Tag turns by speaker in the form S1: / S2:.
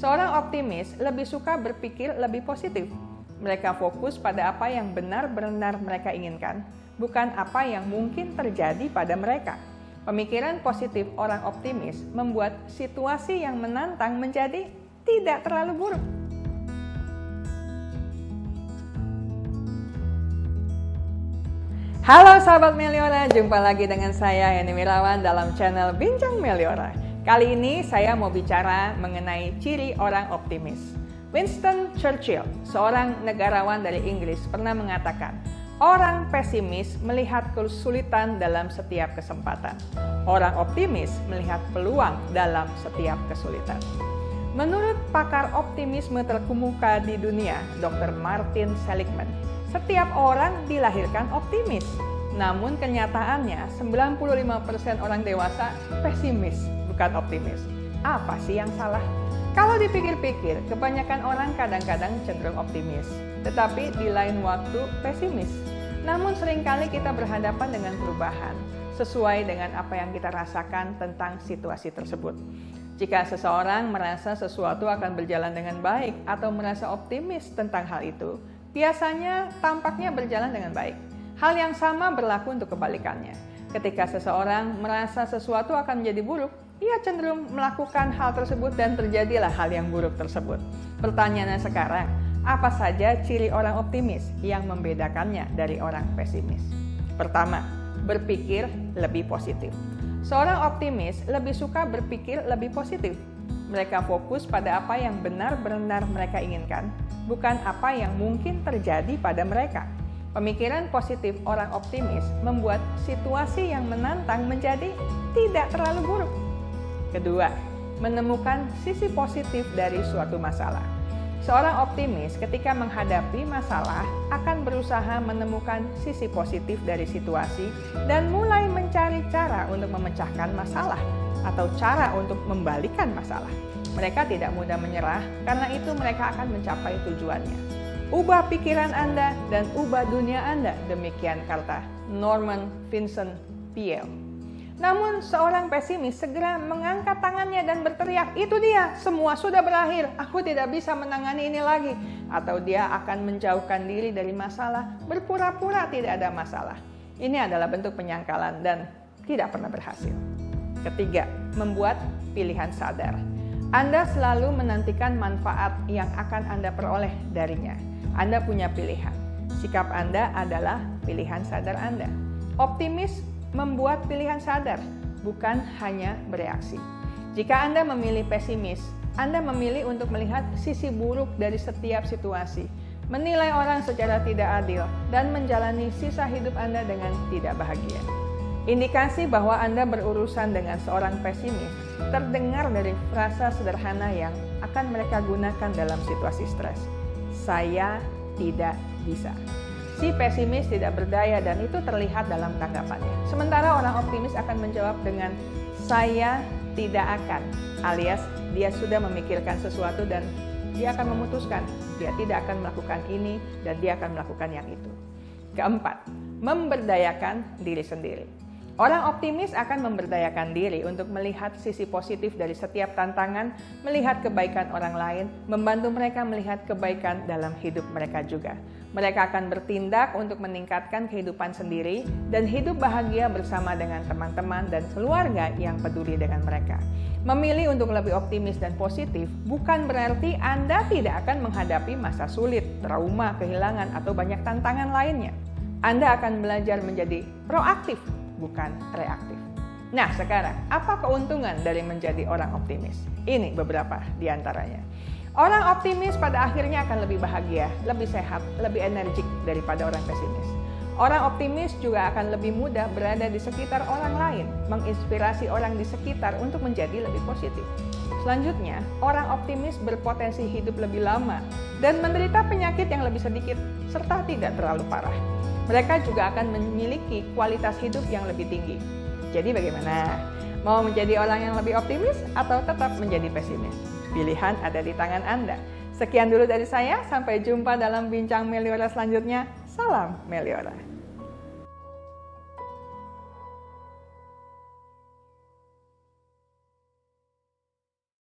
S1: Seorang optimis lebih suka berpikir lebih positif. Mereka fokus pada apa yang benar-benar mereka inginkan, bukan apa yang mungkin terjadi pada mereka. Pemikiran positif orang optimis membuat situasi yang menantang menjadi tidak terlalu buruk. Halo sahabat Meliora, jumpa lagi dengan saya Yani Mirawan dalam channel Bincang Meliora. Kali ini saya mau bicara mengenai ciri orang optimis. Winston Churchill, seorang negarawan dari Inggris, pernah mengatakan, orang pesimis melihat kesulitan dalam setiap kesempatan. Orang optimis melihat peluang dalam setiap kesulitan. Menurut pakar optimisme terkemuka di dunia, Dr. Martin Seligman, setiap orang dilahirkan optimis. Namun kenyataannya 95% orang dewasa pesimis, bukan optimis. Apa sih yang salah? Kalau dipikir-pikir, kebanyakan orang kadang-kadang cenderung optimis, tetapi di lain waktu pesimis. Namun seringkali kita berhadapan dengan perubahan, sesuai dengan apa yang kita rasakan tentang situasi tersebut. Jika seseorang merasa sesuatu akan berjalan dengan baik atau merasa optimis tentang hal itu, biasanya tampaknya berjalan dengan baik. Hal yang sama berlaku untuk kebalikannya. Ketika seseorang merasa sesuatu akan menjadi buruk, ia cenderung melakukan hal tersebut dan terjadilah hal yang buruk tersebut. Pertanyaannya sekarang, apa saja ciri orang optimis yang membedakannya dari orang pesimis? Pertama, berpikir lebih positif. Seorang optimis lebih suka berpikir lebih positif. Mereka fokus pada apa yang benar-benar mereka inginkan, bukan apa yang mungkin terjadi pada mereka. Pemikiran positif orang optimis membuat situasi yang menantang menjadi tidak terlalu buruk. Kedua, menemukan sisi positif dari suatu masalah. Seorang optimis ketika menghadapi masalah akan berusaha menemukan sisi positif dari situasi dan mulai mencari cara untuk memecahkan masalah atau cara untuk membalikan masalah. Mereka tidak mudah menyerah, karena itu mereka akan mencapai tujuannya. Ubah pikiran Anda dan ubah dunia Anda, demikian kata Norman Vincent Peale. Namun seorang pesimis segera mengangkat tangannya dan berteriak, itu dia, semua sudah berakhir, aku tidak bisa menangani ini lagi. Atau dia akan menjauhkan diri dari masalah, berpura-pura tidak ada masalah. Ini adalah bentuk penyangkalan dan tidak pernah berhasil. Ketiga, membuat pilihan sadar. Anda selalu menantikan manfaat yang akan Anda peroleh darinya. Anda punya pilihan. Sikap Anda adalah pilihan sadar Anda. Optimis membuat pilihan sadar, bukan hanya bereaksi. Jika Anda memilih pesimis, Anda memilih untuk melihat sisi buruk dari setiap situasi, menilai orang secara tidak adil, dan menjalani sisa hidup Anda dengan tidak bahagia. Indikasi bahwa Anda berurusan dengan seorang pesimis terdengar dari frasa sederhana yang akan mereka gunakan dalam situasi stres. Saya tidak bisa. Si pesimis tidak berdaya dan itu terlihat dalam tanggapannya. Sementara orang optimis akan menjawab dengan saya tidak akan, alias dia sudah memikirkan sesuatu dan dia akan memutuskan dia tidak akan melakukan ini dan dia akan melakukan yang itu. Keempat, memberdayakan diri sendiri. Orang optimis akan memberdayakan diri untuk melihat sisi positif dari setiap tantangan, melihat kebaikan orang lain, membantu mereka melihat kebaikan dalam hidup mereka juga. Mereka akan bertindak untuk meningkatkan kehidupan sendiri dan hidup bahagia bersama dengan teman-teman dan keluarga yang peduli dengan mereka. Memilih untuk lebih optimis dan positif bukan berarti Anda tidak akan menghadapi masa sulit, trauma, kehilangan, atau banyak tantangan lainnya. Anda akan belajar menjadi proaktif, bukan reaktif. Nah, sekarang apa keuntungan dari menjadi orang optimis? Ini beberapa di antaranya. Orang optimis pada akhirnya akan lebih bahagia, lebih sehat, lebih energik daripada orang pesimis. Orang optimis juga akan lebih mudah berada di sekitar orang lain, menginspirasi orang di sekitar untuk menjadi lebih positif. Selanjutnya, orang optimis berpotensi hidup lebih lama dan menderita penyakit yang lebih sedikit serta tidak terlalu parah. Mereka juga akan memiliki kualitas hidup yang lebih tinggi. Jadi bagaimana? Mau menjadi orang yang lebih optimis atau tetap menjadi pesimis? Pilihan ada di tangan Anda. Sekian dulu dari saya, sampai jumpa dalam Bincang Meliora selanjutnya. Salam Meliora.